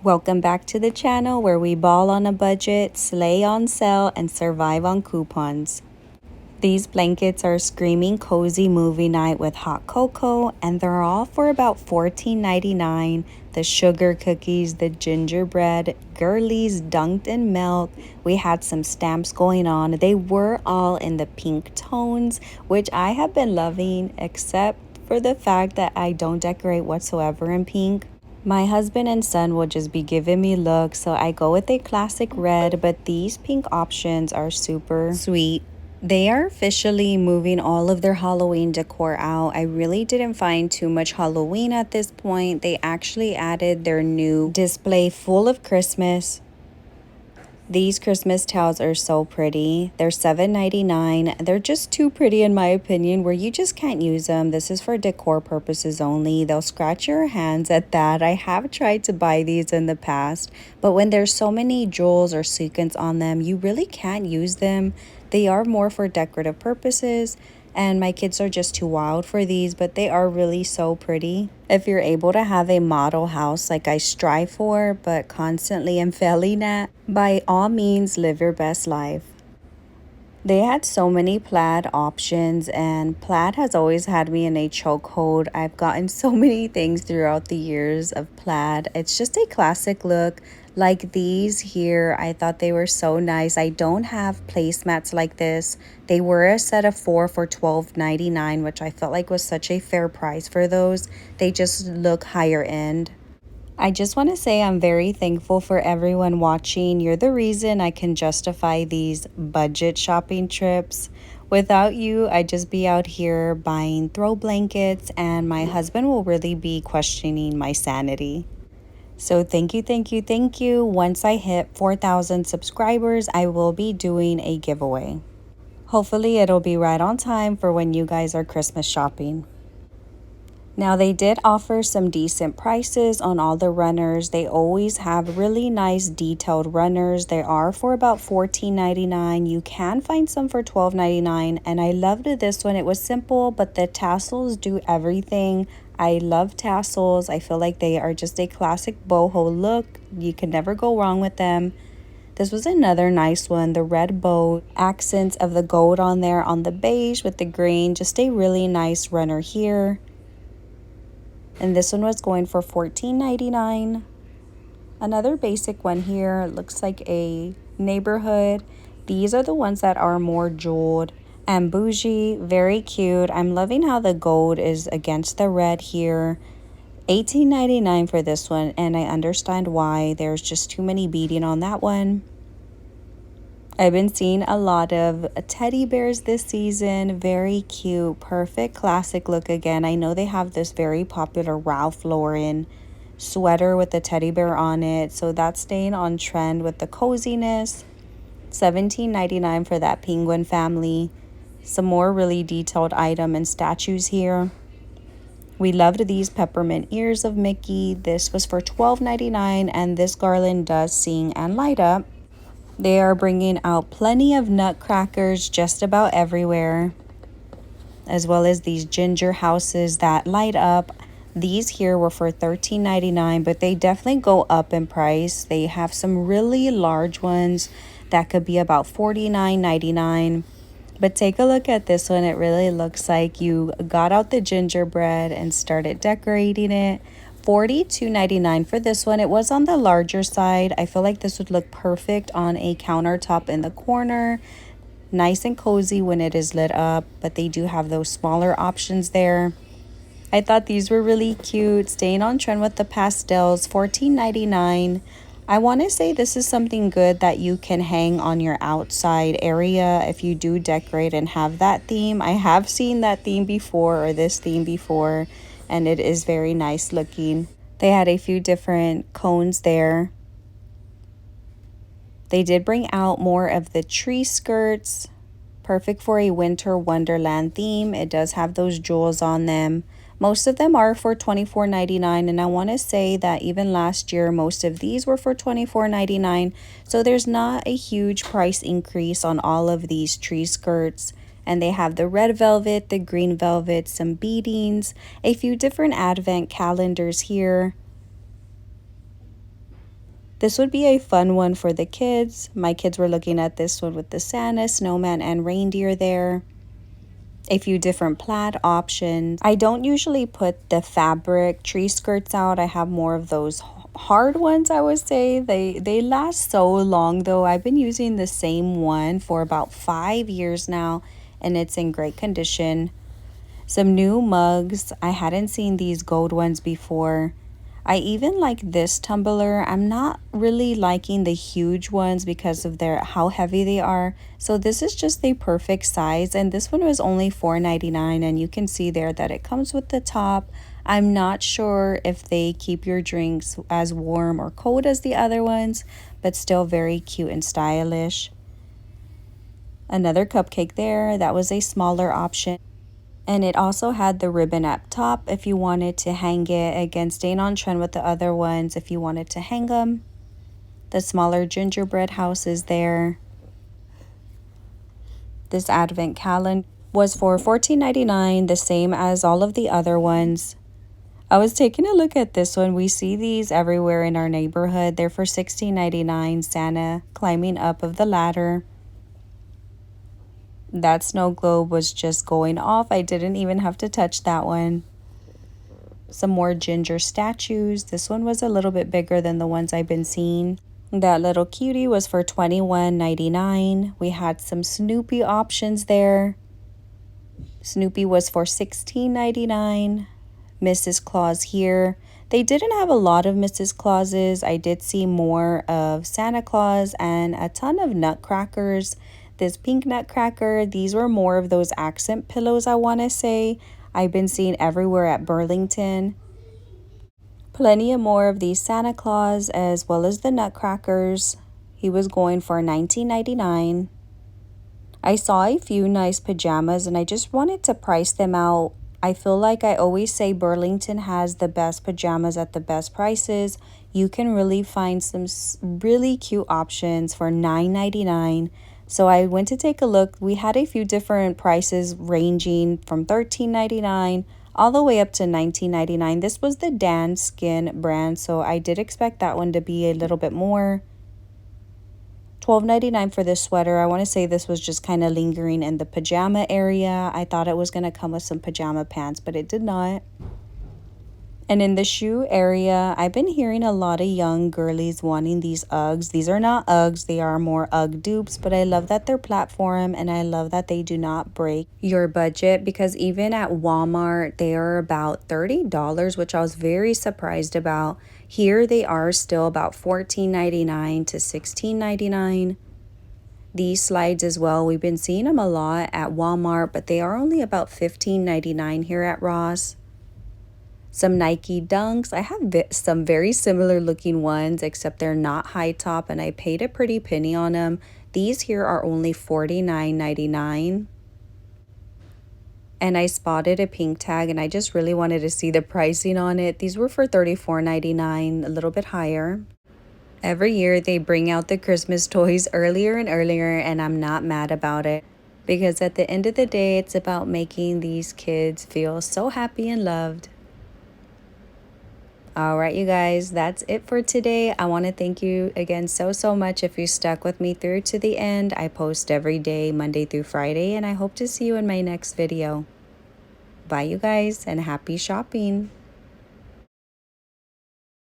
Welcome back to the channel where we ball on a budget, slay on sale, and survive on coupons. These blankets are screaming cozy movie night with hot cocoa, and they're all for about $14.99. The sugar cookies, the gingerbread, girlies dunked in milk. We had some stamps going on. They were all in the pink tones, which I have been loving, except for the fact that I don't decorate whatsoever in pink. My husband and son will just be giving me looks, so I go with a classic red, but these pink options are super sweet. They are officially moving all of their Halloween decor out. I really didn't find too much Halloween at this point. They actually added their new display full of Christmas. These Christmas towels are so pretty. They're $7.99. They're just too pretty in my opinion, where you just can't use them. This is for decor purposes only. They'll scratch your hands at that. I have tried to buy these in the past, but when there's so many jewels or sequins on them, you really can't use them. They are more for decorative purposes, and my kids are just too wild for these, but they are really so pretty. If you're able to have a model house like I strive for but constantly am failing at, by all means live your best life. They had so many plaid options, and plaid has always had me in a chokehold. I've gotten so many things throughout the years of plaid. It's just a classic look. Like these here, I thought they were so nice. I don't have placemats like this. They were a set of 4 for $12.99, which I felt like was such a fair price for those. They just look higher end. I just want to say I'm very thankful for everyone watching. You're the reason I can justify these budget shopping trips. Without you, I'd just be out here buying throw blankets, and my husband will really be questioning my sanity. So thank you, thank you, thank you. Once I hit 4,000 subscribers, I will be doing a giveaway. Hopefully it'll be right on time for when you guys are Christmas shopping. Now, they did offer some decent prices on all the runners. They always have really nice detailed runners. They are for about $14.99. You can find some for $12.99, and I loved this one. It was simple, but the tassels do everything. I love tassels. I feel like they are just a classic boho look. You can never go wrong with them. This was another nice one, the red bow, accents of the gold on there on the beige with the green. Just a really nice runner here. And this one was going for $14.99. Another basic one here, looks like a neighborhood. These are the ones that are more jeweled and bougie, very cute. I'm loving how the gold is against the red here. $18.99 for this one, and I understand why. There's just too many beading on that one. I've been seeing a lot of teddy bears this season. Very cute, perfect classic look again. I know they have this very popular Ralph Lauren sweater with the teddy bear on it, so that's staying on trend with the coziness. $17.99 for that penguin family. Some more really detailed item and statues here. We loved these peppermint ears of Mickey. This was for $12.99, and this garland does sing and light up. They are bringing out plenty of nutcrackers just about everywhere, as well as these ginger houses that light up. These here were for $13.99, but they definitely go up in price. They have some really large ones that could be about $49.99. But take a look at this one. It really looks like you got out the gingerbread and started decorating it. $42.99 for this one. It was on the larger side. I feel like this would look perfect on a countertop in the corner. Nice and cozy when it is lit up, but they do have those smaller options there. I thought these were really cute, staying on trend with the pastels. $14.99. I want to say this is something good that you can hang on your outside area if you do decorate and have that theme. I have seen that theme before, or this theme before, and it is very nice looking. They had a few different cones there. They did bring out more of the tree skirts, perfect for a winter wonderland theme. It does have those jewels on them. Most of them are for $24.99, and I want to say that even last year most of these were for $24.99, so there's not a huge price increase on all of these tree skirts. And they have the red velvet, the green velvet, some beadings, a few different advent calendars here. This would be a fun one for the kids. My kids were looking at this one with the Santa, snowman, and reindeer there. A few different plaid options. I don't usually put the fabric tree skirts out. I have more of those hard ones, I would say. They last so long though. I've been using the same one for about 5 years now, and it's in great condition. Some new mugs. I hadn't seen these gold ones before. I even like this tumbler. I'm not really liking the huge ones because of how heavy they are. So this is just the perfect size, and this one was only $4.99, and you can see there that it comes with the top. I'm not sure if they keep your drinks as warm or cold as the other ones, but still very cute and stylish. Another cupcake there. That was a smaller option. And it also had the ribbon up top if you wanted to hang it, again staying on trend with the other ones if you wanted to hang them. The smaller gingerbread house is there. This advent calendar was for $14.99, the same as all of the other ones. I was taking a look at this one. We see these everywhere in our neighborhood. They're for $16.99, Santa climbing up of the ladder. That snow globe was just going off. I didn't even have to touch that one. Some more ginger statues. This one was a little bit bigger than the ones I've been seeing. That little cutie was for $21.99. We had some Snoopy options there. Snoopy was for $16.99. Mrs. Claus here. They didn't have a lot of Mrs. Clauses. I did see more of Santa Claus and a ton of nutcrackers. This pink nutcracker, these were more of those accent pillows, I want to say. I've been seeing everywhere at Burlington. Plenty of more of these Santa Claus as well as the nutcrackers. He was going for $19.99. I saw a few nice pajamas and I just wanted to price them out. I feel like I always say Burlington has the best pajamas at the best prices. You can really find some really cute options for $9.99. So I went to take a look. We had a few different prices ranging from $13.99 all the way up to $19.99. This was the Dan Skin brand, so I did expect that one to be a little bit more. $12.99 for this sweater. I want to say this was just kind of lingering in the pajama area. I thought it was going to come with some pajama pants, but it did not. And in the shoe area, I've been hearing a lot of young girlies wanting these Uggs. These are not Uggs, they are more Ugg dupes, but I love that they're platform and I love that they do not break your budget, because even at Walmart, they are about $30, which I was very surprised about. Here they are still about $14.99 to $16.99. These slides as well, we've been seeing them a lot at Walmart, but they are only about $15.99 here at Ross. Some Nike Dunks. I have some very similar looking ones, except they're not high top, and I paid a pretty penny on them. These here are only $49.99. And I spotted a pink tag, and I just really wanted to see the pricing on it. These were for $34.99, a little bit higher. Every year they bring out the Christmas toys earlier and earlier, and I'm not mad about it. Because at the end of the day, it's about making these kids feel so happy and loved. All right, you guys, that's it for today. I want to thank you again so much if you stuck with me through to the end. I post every day, Monday through Friday, and I hope to see you in my next video. Bye, you guys, and happy shopping.